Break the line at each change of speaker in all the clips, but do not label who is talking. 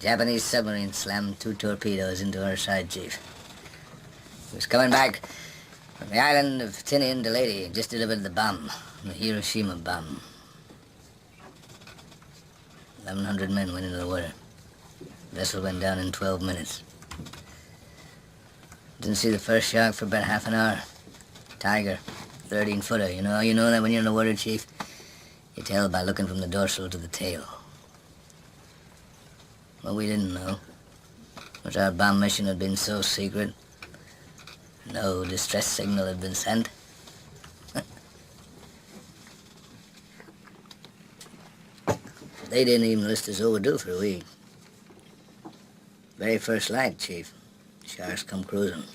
Japanese submarine slammed 2 torpedoes into our side, Chief. He was coming back from the island of Tinian to Leyte, just delivered the bomb, the Hiroshima bomb. 1,100 men went into the water. The vessel went down in 12 minutes. Didn't see the first shark for about half an hour. Tiger, 13-footer. You know that when you're in the water, Chief? You tell by looking from the dorsal to the tail. What we didn't know was our bomb mission had been so secret, no distress signal had been sent. They didn't even list us overdue for a week. Very first light, Chief. Sharks come cruising.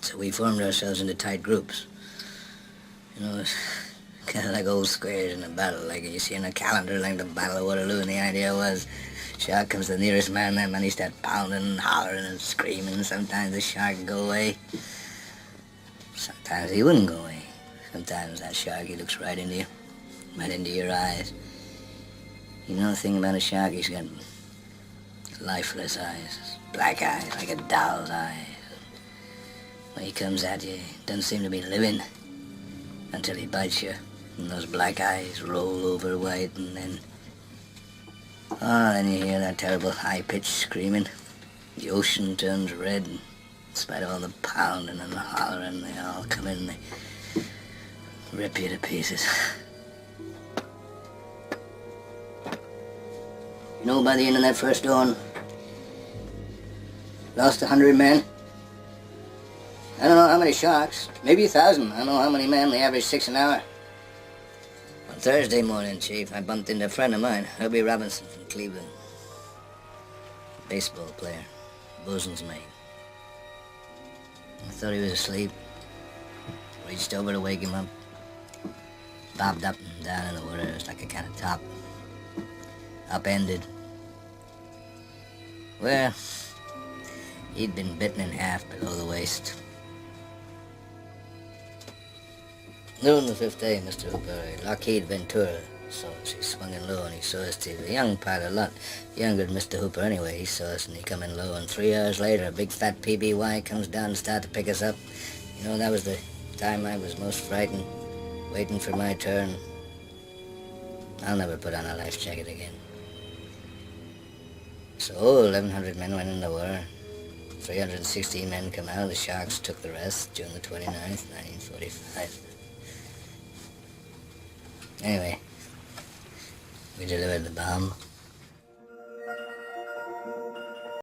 So we formed ourselves into tight groups. You know, it's kind of like old squares in a battle, like you see in a calendar, like the Battle of Waterloo, and the idea was shark comes to the nearest man, that man he starts pounding and hollering and screaming. Sometimes the shark would go away. Sometimes he wouldn't go away. Sometimes that shark, he looks right into you, right into your eyes. You know the thing about a shark, he's got lifeless eyes, black eyes, like a doll's eyes. When he comes at you, he doesn't seem to be living until he bites you, and those black eyes roll over white, and then you hear that terrible high-pitched screaming. The ocean turns red, and in spite of all the pounding and the hollering, they all come in and they rip you to pieces. You know, by the end of that first dawn, lost 100 men. I don't know how many sharks, maybe 1,000. I don't know how many men, they average 6 an hour. On Thursday morning, Chief, I bumped into a friend of mine, Herbie Robinson from Cleveland. Baseball player, bosun's mate. I thought he was asleep. Reached over to wake him up. Bobbed up and down in the water. It was like a kind of top. Upended. Well, he'd been bitten in half below the waist. Noon the 5th day, Mr. Hooper, Lockheed Ventura saw us. He swung in low and he saw us too. A young pilot, a lot younger than Mr. Hooper anyway. He saw us and he come in low, and 3 hours later a big fat PBY comes down and started to pick us up. You know, that was the time I was most frightened, waiting for my turn. I'll never put on a life jacket again. So 1,100 men went in the water. 316 men come out. The sharks took the rest June the 29th, 1945. Anyway, we delivered the bomb.